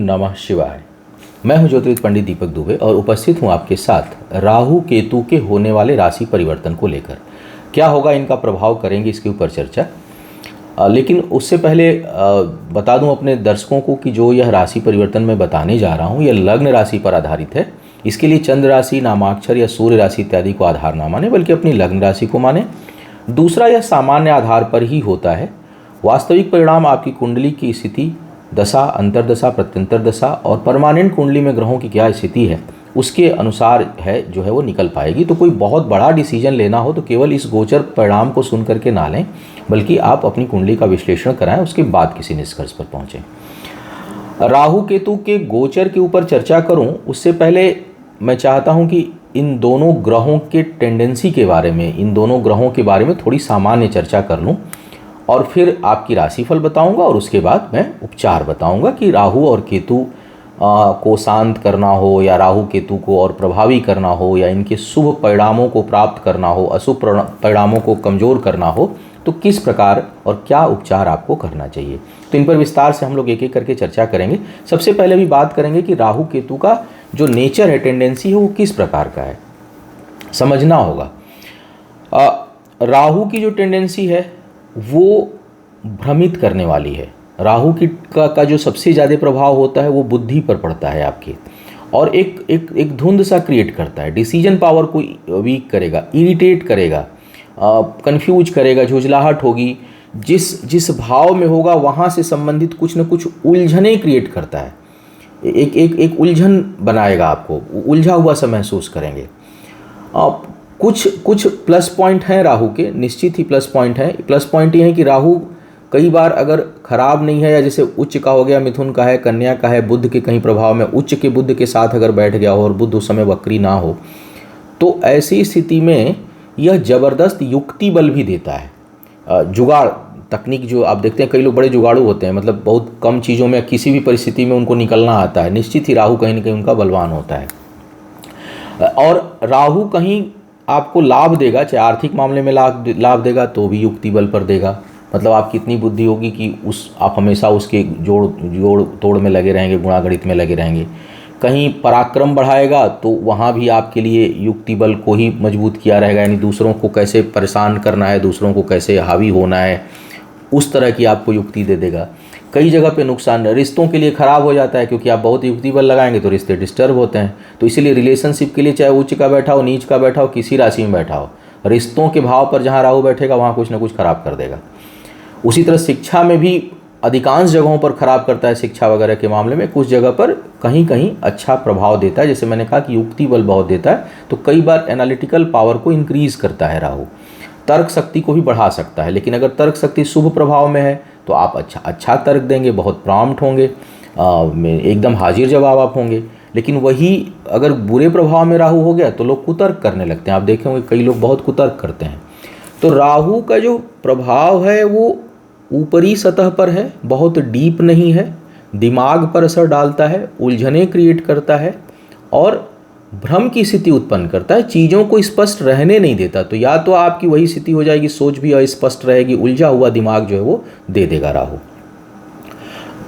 नमः शिवाय। मैं हूं ज्योतिष पंडित दीपक दुबे और उपस्थित हूं आपके साथ राहु केतु के होने वाले राशि परिवर्तन को लेकर। क्या होगा, इनका प्रभाव करेंगे, इसके ऊपर चर्चा। लेकिन उससे पहले बता दूं अपने दर्शकों को कि जो यह राशि परिवर्तन मैं बताने जा रहा हूं, यह लग्न राशि पर आधारित है। इसके लिए चंद्र राशि, नामाक्षर या सूर्य राशि इत्यादि को आधार ना माने, बल्कि अपनी लग्न राशि को माने। दूसरा, यह सामान्य आधार पर ही होता है। वास्तविक परिणाम आपकी कुंडली की स्थिति, दशा, अंतरदशा, प्रत्यंतर दशा और परमानेंट कुंडली में ग्रहों की क्या स्थिति है उसके अनुसार जो है वो निकल पाएगी। तो कोई बहुत बड़ा डिसीजन लेना हो तो केवल इस गोचर परिणाम को सुन करके ना लें, बल्कि आप अपनी कुंडली का विश्लेषण कराएं, उसके बाद किसी निष्कर्ष पर पहुंचें। राहु केतु के गोचर के ऊपर चर्चा करूं उससे पहले मैं चाहता हूं कि इन दोनों ग्रहों के टेंडेंसी के बारे में, इन दोनों ग्रहों के बारे में थोड़ी सामान्य चर्चा कर लूं और फिर आपकी राशिफल बताऊंगा और उसके बाद मैं उपचार बताऊंगा कि राहु और केतु को शांत करना हो या राहु केतु को और प्रभावी करना हो या इनके शुभ परिणामों को प्राप्त करना हो, अशुभ परिणामों को कमज़ोर करना हो, तो किस प्रकार और क्या उपचार आपको करना चाहिए। तो इन पर विस्तार से हम लोग एक एक करके चर्चा करेंगे। सबसे पहले भी बात करेंगे कि राहु केतु का जो नेचर है, टेंडेंसी है, वो किस प्रकार का है, समझना होगा। राहु की जो टेंडेंसी है वो भ्रमित करने वाली है। राहु की का जो सबसे ज़्यादा प्रभाव होता है वो बुद्धि पर पड़ता है आपकी, और एक धुंध सा क्रिएट करता है। डिसीजन पावर को वीक करेगा, इरिटेट करेगा, कंफ्यूज करेगा, झुंझलाहट होगी। जिस भाव में होगा वहाँ से संबंधित कुछ न कुछ उलझने क्रिएट करता है। एक उलझन बनाएगा, आपको उलझा हुआ सा महसूस करेंगे। कुछ प्लस पॉइंट हैं राहु के, निश्चित ही प्लस पॉइंट हैं। प्लस पॉइंट ये है कि राहु कई बार अगर खराब नहीं है, या जैसे उच्च का हो गया, मिथुन का है, कन्या का है, बुध के कहीं प्रभाव में उच्च के बुध के साथ अगर बैठ गया हो और बुध उस समय वक्री ना हो, तो ऐसी स्थिति में यह जबरदस्त युक्ति बल भी देता है। जुगाड़ तकनीक जो आप देखते हैं, कई लोग बड़े जुगाड़ू होते हैं, मतलब बहुत कम चीज़ों में किसी भी परिस्थिति में उनको निकलना आता है। निश्चित ही राहु कहीं ना कहीं उनका बलवान होता है। और राहु कहीं आपको लाभ देगा, चाहे आर्थिक मामले में लाभ देगा तो भी युक्ति बल पर देगा। मतलब आपकी इतनी बुद्धि होगी कि आप हमेशा उसके जोड़ तोड़ में लगे रहेंगे, गुणागणित में लगे रहेंगे। कहीं पराक्रम बढ़ाएगा तो वहाँ भी आपके लिए युक्ति बल को ही मजबूत किया रहेगा, यानी दूसरों को कैसे परेशान करना है, दूसरों को कैसे हावी होना है, उस तरह की आपको युक्ति दे देगा। कई जगह पे नुकसान, रिश्तों के लिए ख़राब हो जाता है, क्योंकि आप बहुत युक्ति बल लगाएंगे तो रिश्ते डिस्टर्ब होते हैं। तो इसीलिए रिलेशनशिप के लिए, चाहे उच्च का बैठा हो, नीच का बैठा हो, किसी राशि में बैठा हो, रिश्तों के भाव पर जहाँ राहु बैठेगा वहाँ कुछ ना कुछ खराब कर देगा। उसी तरह शिक्षा में भी अधिकांश जगहों पर खराब करता है। शिक्षा वगैरह के मामले में कुछ जगह पर कहीं कहीं अच्छा प्रभाव देता है। जैसे मैंने कहा कि युक्ति बल बहुत देता है, तो कई बार एनालिटिकल पावर को इंक्रीज करता है राहु। तर्क शक्ति को भी बढ़ा सकता है, लेकिन अगर तर्क शक्ति शुभ प्रभाव में है तो आप अच्छा तर्क देंगे, बहुत प्रॉम्प्ट होंगे, एकदम हाजिर जवाब आप होंगे। लेकिन वही अगर बुरे प्रभाव में राहु हो गया तो लोग कुतर्क करने लगते हैं। आप देखेंगे कई लोग बहुत कुतर्क करते हैं। तो राहु का जो प्रभाव है वो ऊपरी सतह पर है, बहुत डीप नहीं है, दिमाग पर असर डालता है, उलझने क्रिएट करता है और भ्रम की स्थिति उत्पन्न करता है, चीज़ों को स्पष्ट रहने नहीं देता। तो या तो आपकी वही स्थिति हो जाएगी, सोच भी अस्पष्ट रहेगी, उलझा हुआ दिमाग जो है वो दे देगा राहु।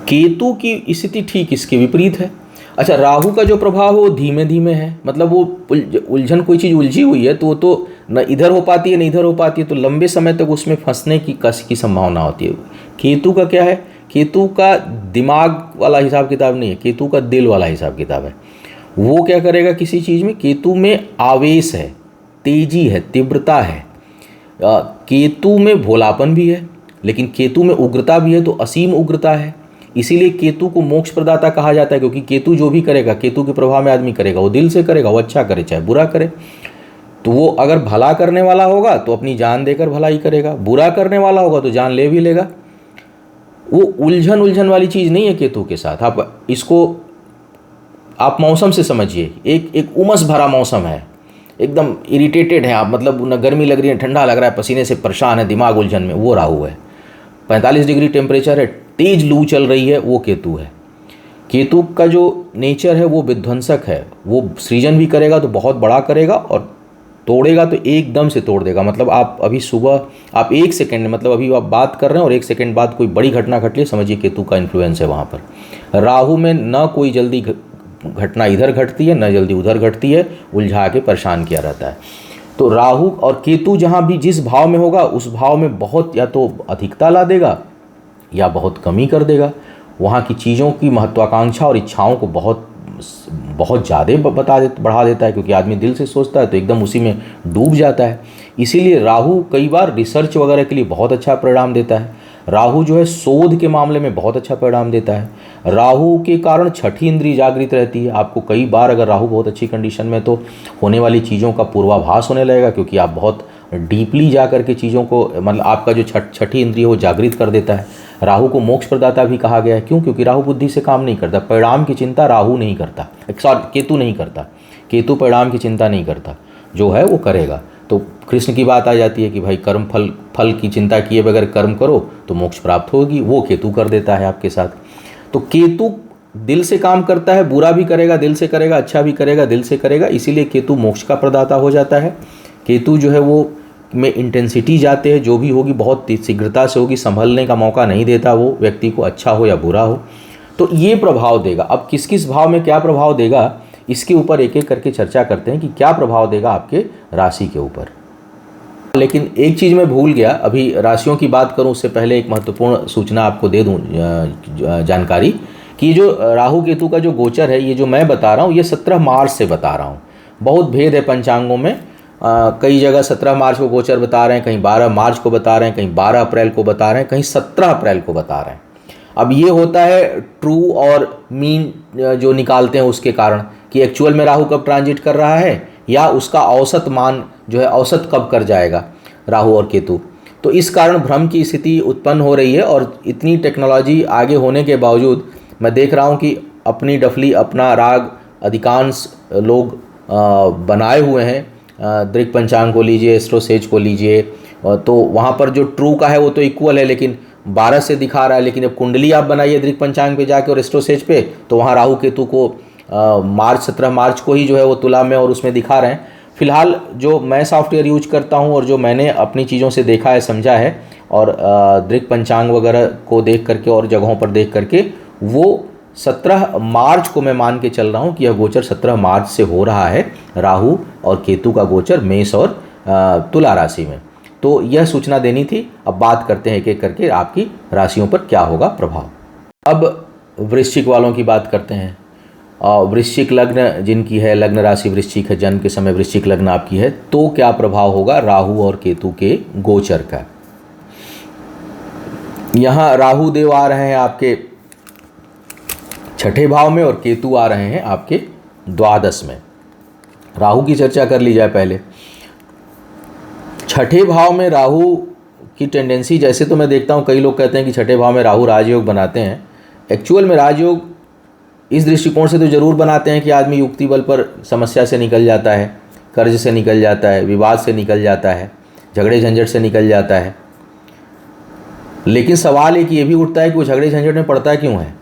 केतु की स्थिति ठीक इसके विपरीत है। अच्छा, राहु का जो प्रभाव है वो धीमे धीमे है, मतलब वो उलझन, कोई चीज़ उलझी हुई है तो वो तो न इधर हो पाती है न इधर हो पाती है, तो लंबे समय तक उसमें फंसने की संभावना होती है। केतु का क्या है, केतु का दिमाग वाला हिसाब किताब नहीं है, केतु का दिल वाला हिसाब किताब है। वो क्या करेगा किसी चीज़ में, केतु में आवेश है, तेजी है, तीव्रता है। केतु में भोलापन भी है, लेकिन केतु में उग्रता भी है, तो असीम उग्रता है। इसीलिए केतु को मोक्ष प्रदाता कहा जाता है, क्योंकि केतु जो भी करेगा, केतु के प्रभाव में आदमी करेगा, वो दिल से करेगा, वो अच्छा करे चाहे बुरा करे। तो वो अगर भला करने वाला होगा तो अपनी जान देकर भलाई करेगा, बुरा करने वाला होगा तो जान ले भी लेगा। वो उलझन वाली चीज़ नहीं है केतु के साथ। आप मौसम से समझिए, एक उमस भरा मौसम है, एकदम इरिटेटेड है आप, मतलब न गर्मी लग रही है, ठंडा लग रहा है, पसीने से परेशान है, दिमाग उलझन में, वो राहु है। 45 डिग्री टेम्परेचर है, तेज लू चल रही है, वो केतु है। केतु का जो नेचर है वो विध्वंसक है, वो सृजन भी करेगा तो बहुत बड़ा करेगा और तोड़ेगा तो एकदम से तोड़ देगा। मतलब आप अभी सुबह आप 1 सेकंड, मतलब अभी आप बात कर रहे हैं और 1 सेकंड बाद कोई बड़ी घटना घट ली, समझिए केतु का इन्फ्लुएंस है वहाँ पर। राहु में न कोई जल्दी घटना इधर घटती है, न जल्दी उधर घटती है, उलझा के परेशान किया रहता है। तो राहु और केतु जहाँ भी जिस भाव में होगा उस भाव में बहुत या तो अधिकता ला देगा या बहुत कमी कर देगा। वहाँ की चीज़ों की महत्वाकांक्षा और इच्छाओं को बहुत ज़्यादा बढ़ा देता है, क्योंकि आदमी दिल से सोचता है तो एकदम उसी में डूब जाता है। इसीलिए राहु कई बार रिसर्च वगैरह के लिए बहुत अच्छा परिणाम देता है। राहु जो है शोध के मामले में बहुत अच्छा परिणाम देता है। राहु के कारण छठी इंद्रिय जागृत रहती है। आपको कई बार अगर राहु बहुत अच्छी कंडीशन में तो होने वाली चीज़ों का पूर्वाभास होने लगेगा, क्योंकि आप बहुत डीपली जा कर के चीज़ों को, मतलब आपका जो छठी इंद्रिय वो जागृत कर देता है। राहु को मोक्ष प्रदाता भी कहा गया है। क्यों? क्योंकि राहु बुद्धि से काम नहीं करता। परिणाम की चिंता राहु नहीं करता, केतु नहीं करता। केतु परिणाम की चिंता नहीं करता, जो है वो करेगा। तो कृष्ण की बात आ जाती है कि भाई कर्म फल की चिंता किए बगैर कर्म करो तो मोक्ष प्राप्त होगी, वो केतु कर देता है आपके साथ। तो केतु दिल से काम करता है, बुरा भी करेगा दिल से करेगा, अच्छा भी करेगा दिल से करेगा, इसीलिए केतु मोक्ष का प्रदाता हो जाता है। केतु जो है वो में इंटेंसिटी जाते हैं, जो भी होगी बहुत शीघ्रता से होगी, संभलने का मौका नहीं देता वो व्यक्ति को, अच्छा हो या बुरा हो। तो ये प्रभाव देगा। अब किस किस भाव में क्या प्रभाव देगा इसके ऊपर एक एक करके चर्चा करते हैं कि क्या प्रभाव देगा आपके राशि के ऊपर। लेकिन एक चीज़ मैं भूल गया, अभी राशियों की बात करूं उससे पहले एक महत्वपूर्ण सूचना आपको दे दूं, जानकारी कि जो राहु केतु का जो गोचर है, ये जो मैं बता रहा हूँ ये 17 मार्च से बता रहा हूँ। बहुत भेद है पंचांगों में, कई जगह 17 मार्च को गोचर बता रहे हैं, कहीं 12 मार्च को बता रहे हैं, कहीं 12 अप्रैल को बता रहे हैं, कहीं 17 अप्रैल को बता रहे हैं। अब ये होता है ट्रू और मीन जो निकालते हैं उसके कारण कि एक्चुअल में राहु कब ट्रांजिट कर रहा है या उसका औसत मान जो है औसत कब कर जाएगा राहु और केतु। तो इस कारण भ्रम की स्थिति उत्पन्न हो रही है। और इतनी टेक्नोलॉजी आगे होने के बावजूद मैं देख रहा हूँ कि अपनी डफली अपना राग अधिकांश लोग बनाए हुए हैं। दृक पंचांग को लीजिए, एस्ट्रोसेज को लीजिए, तो वहाँ पर जो ट्रू का है वो तो इक्वल है, लेकिन 12 से दिखा रहा है। लेकिन अब कुंडली आप बनाइए दृक पंचांग पे जाके और एस्ट्रोसेज पे, तो वहाँ राहु केतु को 17 मार्च को ही जो है वो तुला में और उसमें दिखा रहे हैं। फिलहाल जो मैं सॉफ्टवेयर यूज करता हूँ और जो मैंने अपनी चीज़ों से देखा है, समझा है, और दृक पंचांग वगैरह को देख करके और जगहों पर देख करके, वो 17 मार्च को मैं मान के चल रहा हूँ कि यह गोचर 17 मार्च से हो रहा है, राहु और केतु का गोचर मेष और तुला राशि में। तो यह सूचना देनी थी। अब बात करते हैं एक एक करके आपकी राशियों पर क्या होगा प्रभाव। अब वृश्चिक वालों की बात करते हैं। वृश्चिक लग्न जिनकी है, लग्न राशि वृश्चिक है, जन्म के समय वृश्चिक लग्न आपकी है, तो क्या प्रभाव होगा राहु और केतु के गोचर का। यहाँ राहु देव आ रहे हैं आपके 6ठे भाव में और केतु आ रहे हैं आपके 12 में। राहु की चर्चा कर ली जाए पहले। 6ठे भाव में राहु की टेंडेंसी, जैसे तो मैं देखता हूँ कई लोग कहते हैं कि 6ठे भाव में राहु राजयोग बनाते हैं। एक्चुअल में राजयोग इस दृष्टिकोण से तो जरूर बनाते हैं कि आदमी युक्ति बल पर समस्या से निकल जाता है, कर्ज से निकल जाता है, विवाद से निकल जाता है, झगड़े झंझट से निकल जाता है। लेकिन सवाल एक ये भी उठता है कि वो झगड़े झंझट में पड़ता क्यों है,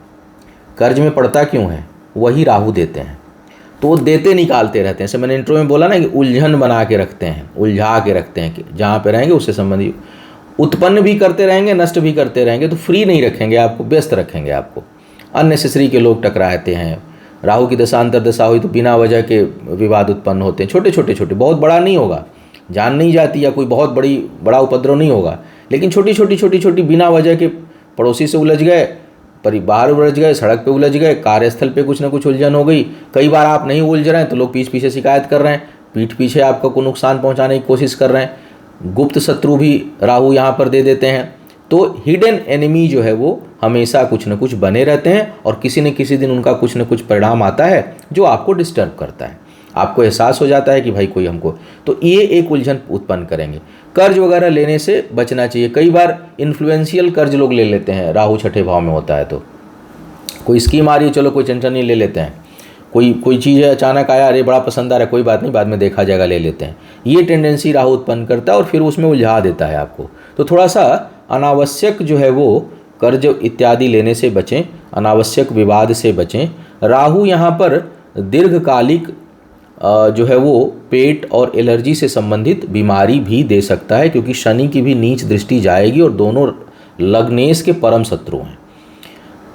कर्ज में पड़ता क्यों है। वही राहु देते हैं, तो वो देते निकालते रहते हैं। जैसे मैंने इंट्रो में बोला ना कि उलझन बना के रखते हैं, उलझा के रखते हैं कि जहाँ पे रहेंगे उससे संबंधित उत्पन्न भी करते रहेंगे, नष्ट भी करते रहेंगे। तो फ्री नहीं रखेंगे आपको, व्यस्त रखेंगे आपको। अननेसेसरी के लोग टकराते हैं। राहु की दशा अंतर दशा हुई तो बिना वजह के विवाद उत्पन्न होते हैं, छोटे छोटे, बहुत बड़ा नहीं होगा, जान नहीं जाती या कोई बहुत बड़ा उपद्रव नहीं होगा, लेकिन छोटी छोटी बिना वजह के पड़ोसी से उलझ गए, परिवार उलझ गए, सड़क पे उलझ गए, कार्यस्थल पे कुछ ना कुछ उलझन हो गई। कई बार आप नहीं उलझ रहे हैं तो लोग पीछे शिकायत कर रहे हैं, पीठ पीछे आपको को नुकसान पहुंचाने की कोशिश कर रहे हैं। गुप्त शत्रु भी राहु यहाँ पर दे देते हैं। तो हिडन एनिमी जो है वो हमेशा कुछ न कुछ बने रहते हैं और किसी न किसी दिन उनका कुछ न कुछ परिणाम आता है जो आपको डिस्टर्ब करता है। आपको एहसास हो जाता है कि भाई कोई हमको, तो ये एक उलझन उत्पन्न करेंगे। कर्ज वगैरह लेने से बचना चाहिए। कई बार इन्फ्लुएंशियल कर्ज लोग ले लेते हैं, राहु 6ठे भाव में होता है तो कोई स्कीम आ रही है, चलो कोई टेंशन नहीं, ले लेते हैं। कोई चीज़ है अचानक आया, अरे बड़ा पसंद आ रहा है, कोई बात नहीं बाद में देखा जाएगा, ले लेते हैं। ये टेंडेंसी राहु उत्पन्न करता है और फिर उसमें उलझा देता है आपको। तो थोड़ा सा अनावश्यक जो है वो कर्ज इत्यादि लेने से बचें, अनावश्यक विवाद से बचें। राहु यहाँ पर दीर्घकालिक जो है वो पेट और एलर्जी से संबंधित बीमारी भी दे सकता है, क्योंकि शनि की भी नीच दृष्टि जाएगी और दोनों लग्नेश के परम शत्रु हैं।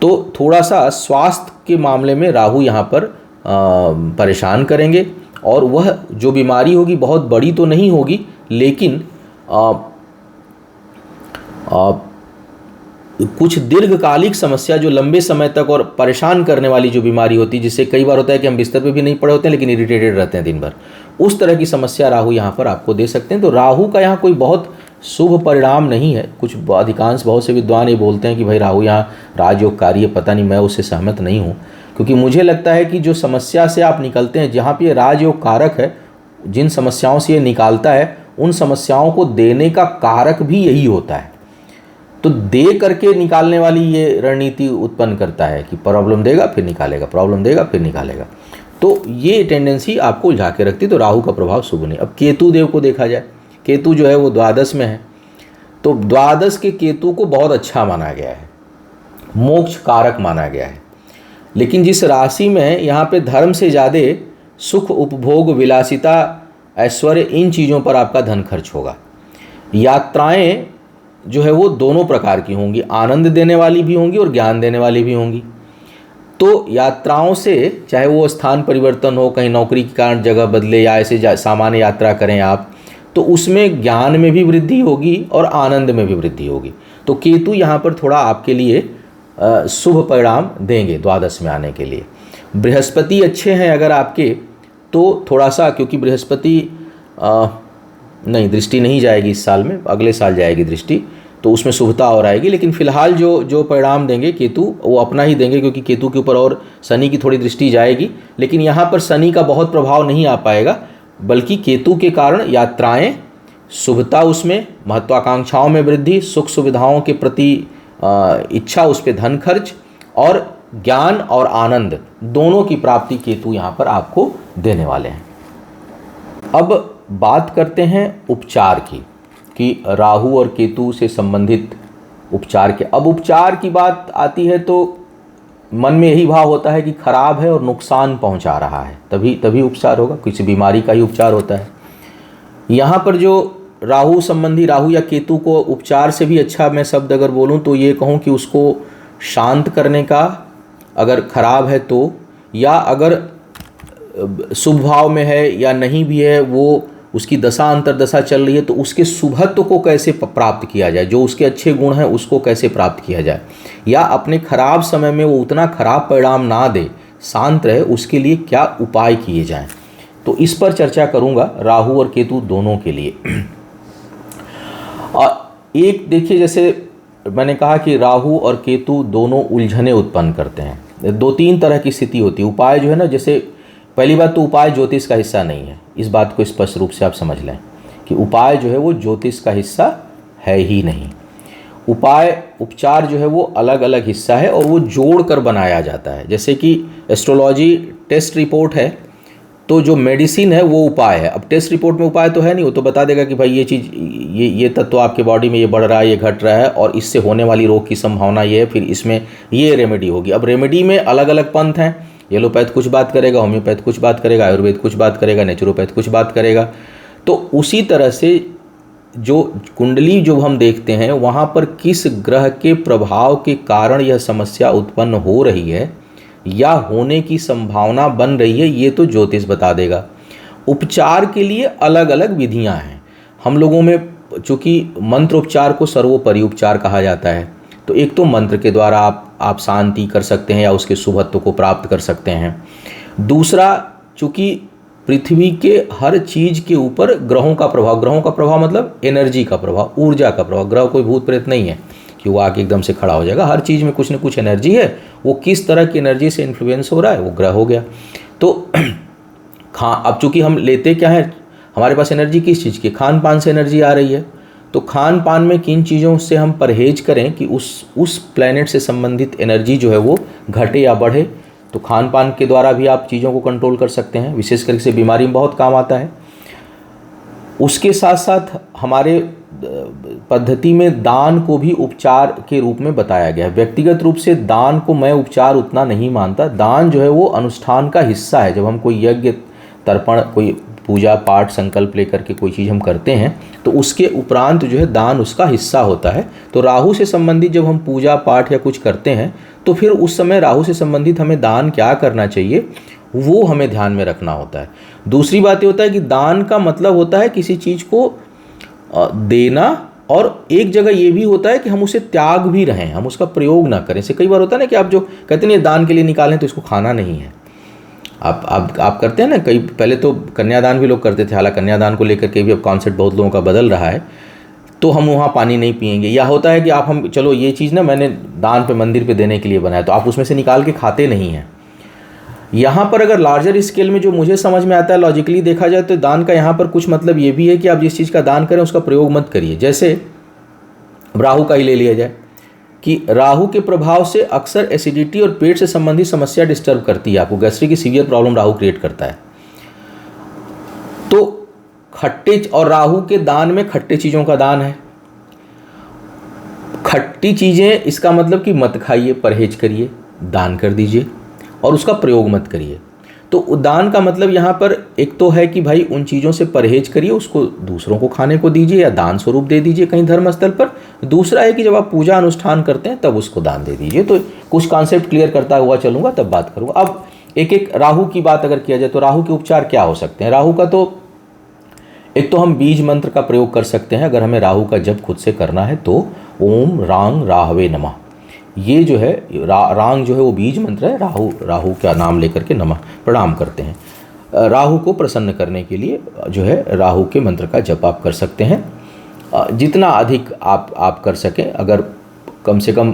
तो थोड़ा सा स्वास्थ्य के मामले में राहु यहाँ पर परेशान करेंगे, और वह जो बीमारी होगी बहुत बड़ी तो नहीं होगी, लेकिन कुछ दीर्घकालिक समस्या जो लंबे समय तक और परेशान करने वाली जो बीमारी होती है, जिससे कई बार होता है कि हम बिस्तर पे भी नहीं पड़े होते हैं लेकिन इरिटेटेड रहते हैं दिन भर, उस तरह की समस्या राहु यहाँ पर आपको दे सकते हैं। तो राहु का यहाँ कोई बहुत शुभ परिणाम नहीं है। कुछ अधिकांश बहुत से विद्वान ये बोलते हैं कि भाई राहु यहाँ राजयोगकारी है, पता नहीं, मैं उससे सहमत नहीं हूँ, क्योंकि मुझे लगता है कि जो समस्या से आप निकलते हैं, जहाँ पर ये राजयोग कारक है, जिन समस्याओं से ये निकालता है उन समस्याओं को देने का कारक भी यही होता है। तो दे करके निकालने वाली ये रणनीति उत्पन्न करता है कि प्रॉब्लम देगा फिर निकालेगा, प्रॉब्लम देगा फिर निकालेगा। तो ये टेंडेंसी आपको उलझा के रखती है। तो राहु का प्रभाव शुभ नहीं। अब केतु देव को देखा जाए, केतु जो है वो द्वादश में है, तो द्वादश के केतु को बहुत अच्छा माना गया है, मोक्ष कारक माना गया है। लेकिन जिस राशि में है, यहाँ पे धर्म से ज़्यादा सुख, उपभोग, विलासिता, ऐश्वर्य, इन चीज़ों पर आपका धन खर्च होगा। यात्राएं जो है वो दोनों प्रकार की होंगी, आनंद देने वाली भी होंगी और ज्ञान देने वाली भी होंगी। तो यात्राओं से, चाहे वो स्थान परिवर्तन हो, कहीं नौकरी के कारण जगह बदले, या ऐसे सामान्य यात्रा करें आप, तो उसमें ज्ञान में भी वृद्धि होगी और आनंद में भी वृद्धि होगी। तो केतु यहाँ पर थोड़ा आपके लिए शुभ परिणाम देंगे द्वादश में आने के लिए। बृहस्पति अच्छे हैं अगर आपके, तो थोड़ा सा, क्योंकि बृहस्पति नहीं, दृष्टि नहीं जाएगी इस साल में, अगले साल जाएगी दृष्टि, तो उसमें शुभता और आएगी। लेकिन फिलहाल जो परिणाम देंगे केतु, वो अपना ही देंगे, क्योंकि केतु के ऊपर और शनि की थोड़ी दृष्टि जाएगी। लेकिन यहाँ पर शनि का बहुत प्रभाव नहीं आ पाएगा, बल्कि केतु के कारण यात्राएं, शुभता, उसमें महत्वाकांक्षाओं में वृद्धि, सुख सुविधाओं के प्रति इच्छा, उस पर धन खर्च, और ज्ञान और आनंद दोनों की प्राप्ति केतु यहाँ पर आपको देने वाले हैं। अब बात करते हैं उपचार की, कि राहु और केतु से संबंधित उपचार के। अब उपचार की बात आती है तो मन में यही भाव होता है कि खराब है और नुकसान पहुंचा रहा है, तभी उपचार होगा। किसी बीमारी का ही उपचार होता है। यहाँ पर जो राहु संबंधी, राहु या केतु को उपचार से भी अच्छा मैं शब्द अगर बोलूँ तो ये कहूँ कि उसको शांत करने का, अगर खराब है तो, या अगर शुभ भाव में है या नहीं भी है, वो उसकी दशा अंतरदशा चल रही है, तो उसके शुभत्व को कैसे प्राप्त किया जाए, जो उसके अच्छे गुण हैं उसको कैसे प्राप्त किया जाए, या अपने खराब समय में वो उतना खराब परिणाम ना दे, शांत रहे, उसके लिए क्या उपाय किए जाएं। तो इस पर चर्चा करूंगा राहु और केतु दोनों के लिए। और एक देखिए, जैसे मैंने कहा कि राहु और केतु दोनों उलझने उत्पन्न करते हैं। दो तीन तरह की स्थिति होती है। उपाय जो है ना, जैसे पहली बात तो उपाय ज्योतिष का हिस्सा नहीं है, इस बात को स्पष्ट रूप से आप समझ लें कि उपाय जो है वो ज्योतिष का हिस्सा है ही नहीं। उपाय, उपचार जो है वो अलग अलग हिस्सा है और वो जोड़ कर बनाया जाता है। जैसे कि एस्ट्रोलॉजी टेस्ट रिपोर्ट है, तो जो मेडिसिन है वो उपाय है। अब टेस्ट रिपोर्ट में उपाय तो है नहीं, वो तो बता देगा कि भाई ये चीज़, ये तत्व आपके बॉडी में ये बढ़ रहा है, ये घट रहा है, और इससे होने वाली रोग की संभावना ये है, फिर इसमें ये रेमेडी होगी। अब रेमेडी में अलग अलग पंथ हैं, एलोपैथ कुछ बात करेगा, होम्योपैथ कुछ बात करेगा, आयुर्वेद कुछ बात करेगा, नेचुरोपैथ कुछ बात करेगा। तो उसी तरह से जो कुंडली जो हम देखते हैं, वहाँ पर किस ग्रह के प्रभाव के कारण यह समस्या उत्पन्न हो रही है या होने की संभावना बन रही है, ये तो ज्योतिष बता देगा। उपचार के लिए अलग अलग विधियाँ हैं। हम लोगों में चूँकि मंत्र उपचार को सर्वोपरि उपचार कहा जाता है, तो एक तो मंत्र के द्वारा आप शांति कर सकते हैं या उसके शुभत्व को प्राप्त कर सकते हैं। दूसरा, चूँकि पृथ्वी के हर चीज़ के ऊपर ग्रहों का प्रभाव मतलब एनर्जी का प्रभाव, ऊर्जा का प्रभाव। ग्रह कोई भूत प्रेत नहीं है कि वो आके एकदम से खड़ा हो जाएगा। हर चीज़ में कुछ न कुछ एनर्जी है। वो किस तरह की एनर्जी से इन्फ्लुएंस हो रहा है, वो ग्रह हो गया। तो अब चूँकि हम लेते क्या है, हमारे पास एनर्जी किस चीज़ की, खान पान से एनर्जी आ रही है। तो खान पान में किन चीज़ों से हम परहेज करें कि उस प्लैनेट से संबंधित एनर्जी जो है वो घटे या बढ़े। तो खान पान के द्वारा भी आप चीज़ों को कंट्रोल कर सकते हैं, विशेष करके से बीमारी में बहुत काम आता है। उसके साथ साथ हमारे पद्धति में दान को भी उपचार के रूप में बताया गया है। व्यक्तिगत रूप से दान को मैं उपचार उतना नहीं मानता। दान जो है वो अनुष्ठान का हिस्सा है। जब हम कोई यज्ञ तर्पण, कोई पूजा पाठ संकल्प लेकर के कोई चीज़ हम करते हैं तो उसके उपरांत जो है दान उसका हिस्सा होता है। तो राहु से संबंधित जब हम पूजा पाठ या कुछ करते हैं तो फिर उस समय राहु से संबंधित हमें दान क्या करना चाहिए वो हमें ध्यान में रखना होता है। दूसरी बात ये होता है कि दान का मतलब होता है किसी चीज़ को देना, और एक जगह ये भी होता है कि हम उसे त्याग भी रहें, हम उसका प्रयोग ना करें। से कई बार होता है ना कि आप जो कहते हैं दान के लिए निकालें तो इसको खाना नहीं है, आप करते हैं ना। कई पहले तो कन्यादान भी लोग करते थे, हालांकि कन्यादान को लेकर के भी अब कॉन्सेप्ट बहुत लोगों का बदल रहा है। तो हम वहाँ पानी नहीं पिएंगे, या होता है कि आप हम चलो ये चीज़ ना मैंने दान पे मंदिर पे देने के लिए बनाया, तो आप उसमें से निकाल के खाते नहीं हैं। यहाँ पर अगर लार्जर स्केल में जो मुझे समझ में आता है लॉजिकली देखा जाए तो दान का यहाँ पर कुछ मतलब ये भी है कि आप जिस चीज़ का दान करें उसका प्रयोग मत करिए। जैसे राहु का ही ले लिया जाए कि राहु के प्रभाव से अक्सर एसिडिटी और पेट से संबंधित समस्या डिस्टर्ब करती है, आपको गैस्ट्रिक की सीवियर प्रॉब्लम राहु क्रिएट करता है। तो खट्टे, और राहु के दान में खट्टे चीज़ों का दान है। खट्टी चीज़ें इसका मतलब कि मत खाइए, परहेज करिए, दान कर दीजिए और उसका प्रयोग मत करिए। तो दान का मतलब यहाँ पर एक तो है कि भाई उन चीज़ों से परहेज करिए, उसको दूसरों को खाने को दीजिए या दान स्वरूप दे दीजिए कहीं धर्मस्थल पर। दूसरा है कि जब आप पूजा अनुष्ठान करते हैं तब उसको दान दे दीजिए। तो कुछ कॉन्सेप्ट क्लियर करता हुआ चलूँगा तब बात करूँगा। अब एक एक राहु की बात अगर किया जाए तो राहु के उपचार क्या हो सकते हैं। राहु का तो एक तो हम बीज मंत्र का प्रयोग कर सकते हैं, अगर हमें राहु का जप खुद से करना है तो ओम रांग राहवे नमः, ये जो है रांग जो है वो बीज मंत्र है। राहु का नाम लेकर के नमः प्रणाम करते हैं। राहु को प्रसन्न करने के लिए जो है राहु के मंत्र का जप आप कर सकते हैं, जितना अधिक आप कर सकें। अगर कम से कम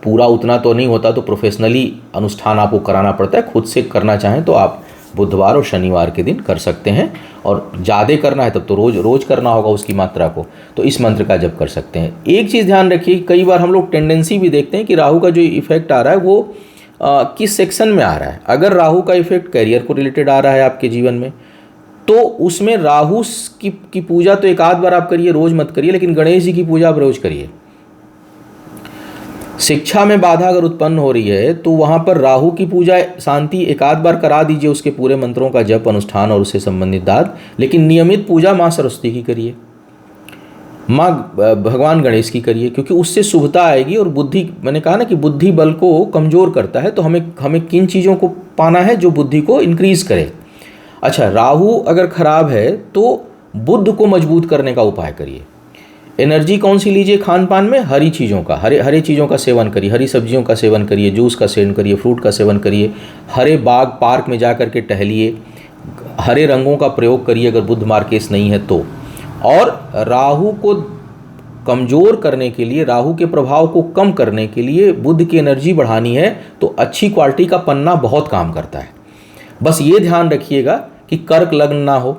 पूरा उतना तो नहीं होता तो प्रोफेशनली अनुष्ठान आपको कराना पड़ता है। खुद से करना चाहें तो आप बुधवार और शनिवार के दिन कर सकते हैं, और ज़्यादा करना है तब तो रोज़ करना होगा उसकी मात्रा को, तो इस मंत्र का जप कर सकते हैं। एक चीज़ ध्यान रखिए, कई बार हम लोग टेंडेंसी भी देखते हैं कि राहु का जो इफेक्ट आ रहा है वो किस सेक्शन में आ रहा है। अगर राहु का इफेक्ट करियर को रिलेटेड आ रहा है आपके जीवन में तो उसमें राहु की पूजा तो एक आध बार आप करिए, रोज़ मत करिए, लेकिन गणेश जी की पूजा आप रोज़ करिए। शिक्षा में बाधा अगर उत्पन्न हो रही है तो वहाँ पर राहु की पूजा शांति एक आध बार करा दीजिए, उसके पूरे मंत्रों का जप अनुष्ठान और उससे संबंधित दान, लेकिन नियमित पूजा माँ सरस्वती की करिए, माँ भगवान गणेश की करिए, क्योंकि उससे शुभता आएगी। और बुद्धि, मैंने कहा ना कि बुद्धि बल को कमज़ोर करता है, तो हमें किन चीज़ों को पाना है जो बुद्धि को इंक्रीज करे। अच्छा, राहु अगर खराब है तो बुद्ध को मजबूत करने का उपाय करिए। एनर्जी कौन सी लीजिए खान पान में, हरी चीज़ों का, हरे चीज़ों का सेवन करिए, हरी सब्जियों का सेवन करिए, जूस का सेवन करिए, फ्रूट का सेवन करिए, हरे बाग पार्क में जा कर के टहलिए, हरे रंगों का प्रयोग करिए अगर बुध मार्केस नहीं है तो। और राहु को कमज़ोर करने के लिए, राहु के प्रभाव को कम करने के लिए, बुध की एनर्जी बढ़ानी है तो अच्छी क्वालिटी का पन्ना बहुत काम करता है। बस ये ध्यान रखिएगा कि कर्क लग्न ना हो,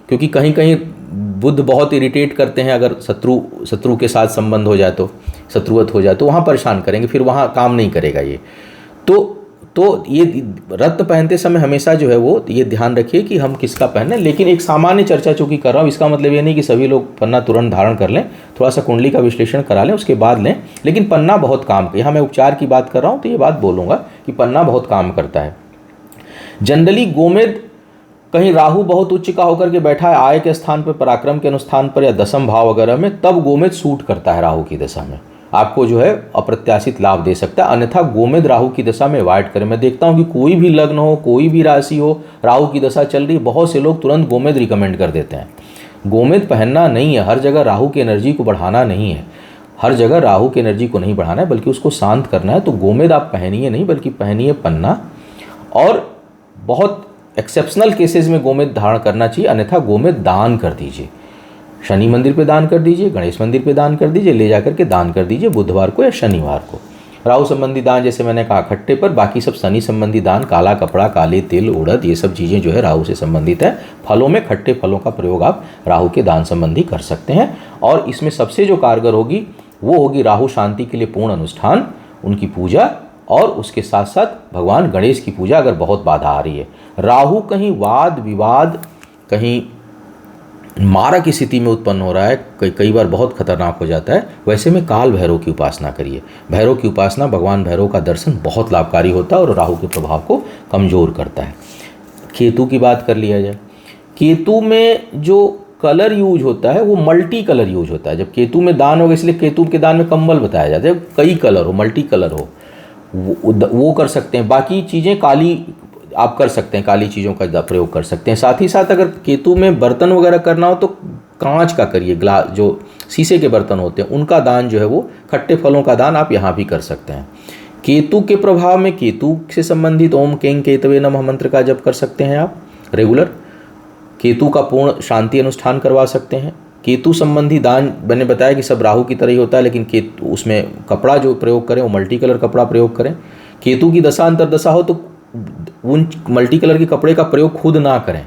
क्योंकि कहीं कहीं बुध बहुत इरिटेट करते हैं। अगर शत्रु के साथ संबंध हो जाए तो, शत्रुवत हो जाए तो वहाँ परेशान करेंगे, फिर वहाँ काम नहीं करेगा ये। तो ये रत्न पहनते समय हमेशा जो है वो ये ध्यान रखिए कि हम किसका पहने। लेकिन एक सामान्य चर्चा चूँकि कर रहा हूँ, इसका मतलब ये नहीं कि सभी लोग पन्ना तुरंत धारण कर लें, थोड़ा सा कुंडली का विश्लेषण करा लें उसके बाद लें। लेकिन पन्ना बहुत काम, यहाँ मैं उपचार की बात कर रहा हूँ तो ये बात बोलूँगा कि पन्ना बहुत काम करता है। जनरली गोमेद, कहीं राहु बहुत उच्च का होकर के बैठा है आय के स्थान पर, पराक्रम के अनुष्ठान पर या दशम भाव वगैरह में, तब गोमेद सूट करता है राहु की दशा में, आपको जो है अप्रत्याशित लाभ दे सकता है। अन्यथा गोमेद राहु की दशा में अवॉइड करें। मैं देखता हूँ कि कोई भी लग्न हो, कोई भी राशि हो, राहु की दशा चल रही, बहुत से लोग तुरंत गोमेद रिकमेंड कर देते हैं। गोमेद पहनना नहीं है, हर जगह राहु की एनर्जी को बढ़ाना नहीं है, हर जगह राहु की एनर्जी को नहीं बढ़ाना है बल्कि उसको शांत करना है। तो गोमेद आप पहनिए नहीं, बल्कि पहनिए पन्ना, और बहुत एक्सेप्शनल केसेस में गोमेद धारण करना चाहिए, अन्यथा गोमेद दान कर दीजिए। शनि मंदिर पे दान कर दीजिए, गणेश मंदिर पे दान कर दीजिए, ले जाकर के दान कर दीजिए बुधवार को या शनिवार को। राहु संबंधी दान जैसे मैंने कहा खट्टे पर, बाकी सब शनि संबंधी दान, काला कपड़ा, काले तिल, उड़द, ये सब चीज़ें जो है राहु से संबंधित है। फलों में खट्टे फलों का प्रयोग आप राहु के दान संबंधी कर सकते हैं। और इसमें सबसे जो कारगर होगी वो होगी राहु शांति के लिए पूर्ण अनुष्ठान, उनकी पूजा, और उसके साथ साथ भगवान गणेश की पूजा अगर बहुत बाधा आ रही है। राहु कहीं वाद विवाद, कहीं मारक की स्थिति में उत्पन्न हो रहा है, कई बार बहुत खतरनाक हो जाता है, वैसे में काल भैरव की उपासना करिए। भैरव की उपासना, भगवान भैरव का दर्शन बहुत लाभकारी होता है और राहु के प्रभाव को कमज़ोर करता है। केतु की बात कर लिया जाए। केतु में जो कलर यूज होता है वो मल्टी कलर यूज होता है। जब केतु में दान होगा, इसलिए केतु के दान में कंबल बताया जाता है, कई कलर हो, मल्टी कलर हो, वो कर सकते हैं। बाकी चीज़ें काली आप कर सकते हैं, काली चीज़ों का प्रयोग कर सकते हैं। साथ ही साथ अगर केतु में बर्तन वगैरह करना हो तो कांच का करिए, ग्लास जो शीशे के बर्तन होते हैं उनका दान जो है वो, खट्टे फलों का दान आप यहाँ भी कर सकते हैं। केतु के प्रभाव में केतु से संबंधित ओम कें केतवे नमः मंत्र का जप कर सकते हैं आप रेगुलर। केतु का पूर्ण शांति अनुष्ठान करवा सकते हैं। केतु संबंधी दान मैंने बताया कि सब राहु की तरह ही होता है, लेकिन केतु उसमें कपड़ा जो प्रयोग करें वो मल्टी कलर कपड़ा प्रयोग करें। केतु की दशा अंतर्दशा हो तो उन मल्टी कलर के कपड़े का प्रयोग खुद ना करें।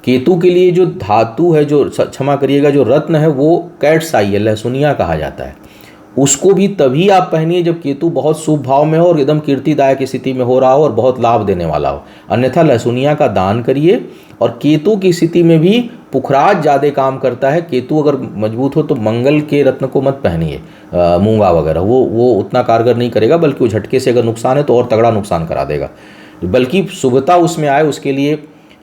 केतु के लिए जो धातु है, जो क्षमा करिएगा, जो रत्न है वो कैट्स आई है, लहसुनिया कहा जाता है। उसको भी तभी आप पहनिए जब केतु बहुत शुभ भाव में हो और एकदम कीर्तिदायक स्थिति में हो रहा हो और बहुत लाभ देने वाला हो। अन्यथा लहसुनिया का दान करिए। और केतु की स्थिति में भी पुखराज ज़्यादा काम करता है। केतु अगर मजबूत हो तो मंगल के रत्न को मत पहनिए, मूंगा वगैरह, वो उतना कारगर नहीं करेगा, बल्कि वो झटके से अगर नुकसान है तो और तगड़ा नुकसान करा देगा। बल्कि शुभता उसमें आए उसके लिए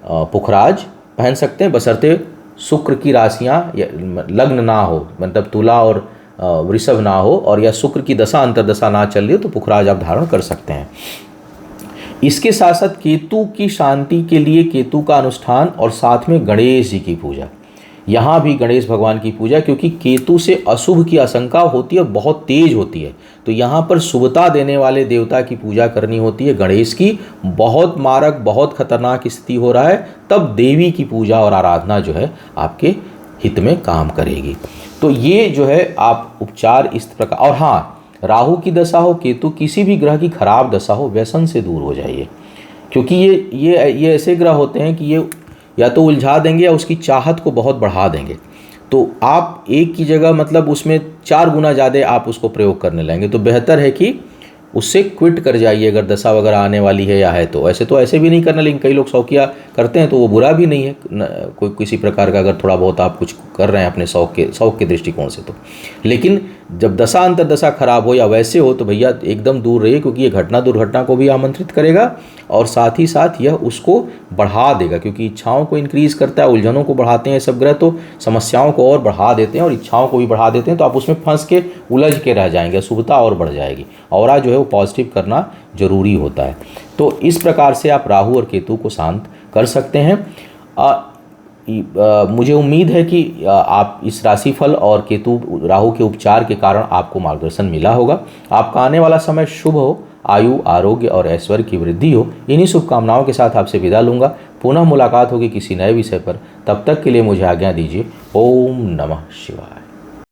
पुखराज पहन सकते हैं, बशर्ते शुक्र की राशियाँ लग्न ना हो, मतलब तुला और वृषभ ना हो, और या शुक्र की दशा अंतर्दशा ना चल रही हो तो पुखराज आप धारण कर सकते हैं। इसके साथ साथ केतु की शांति के लिए केतु का अनुष्ठान और साथ में गणेश जी की पूजा, यहाँ भी गणेश भगवान की पूजा, क्योंकि केतु से अशुभ की आशंका होती है और बहुत तेज होती है, तो यहाँ पर शुभता देने वाले देवता की पूजा करनी होती है गणेश की। बहुत मारक, बहुत खतरनाक स्थिति हो रहा है तब देवी की पूजा और आराधना जो है आपके हित में काम करेगी। तो ये जो है आप उपचार इस प्रकार। और हाँ, राहु की दशा हो, केतु किसी भी ग्रह की खराब दशा हो, व्यसन से दूर हो जाइए, क्योंकि ये ऐसे ग्रह होते हैं कि ये या तो उलझा देंगे या उसकी चाहत को बहुत बढ़ा देंगे। तो आप एक की जगह मतलब उसमें 4 गुना ज़्यादा आप उसको प्रयोग करने लगेंगे। तो बेहतर है कि उससे क्विट कर जाइए अगर दशा वगैरह आने वाली है या है तो। ऐसे भी नहीं करना, लेकिन कई लोग शौकिया करते हैं तो वो बुरा भी नहीं है, कोई किसी प्रकार का अगर थोड़ा बहुत आप कुछ कर रहे हैं अपने शौक के दृष्टिकोण से तो। लेकिन जब दशा अंतर्दशा खराब हो या वैसे हो तो भैया एकदम दूर रहिए, क्योंकि ये घटना दुर्घटना को भी आमंत्रित करेगा और साथ ही साथ यह उसको बढ़ा देगा, क्योंकि इच्छाओं को इंक्रीज करता है, उलझनों को बढ़ाते हैं सब ग्रह, तो समस्याओं को और बढ़ा देते हैं और इच्छाओं को भी बढ़ा देते हैं। तो आप उसमें फंस के उलझ के रह जाएंगे, शुभता और बढ़ जाएगी। ऑरा जो है वो पॉजिटिव करना जरूरी होता है। तो इस प्रकार से आप राहु और केतु को शांत कर सकते हैं। मुझे उम्मीद है कि आप इस राशिफल और केतु राहु के उपचार के कारण आपको मार्गदर्शन मिला होगा। आपका आने वाला समय शुभ हो, आयु, आरोग्य और ऐश्वर्य की वृद्धि हो। इन्हीं शुभकामनाओं के साथ आपसे विदा लूँगा। पुनः मुलाकात होगी किसी नए विषय पर। तब तक के लिए मुझे आज्ञा दीजिए। ओम नमः शिवाय।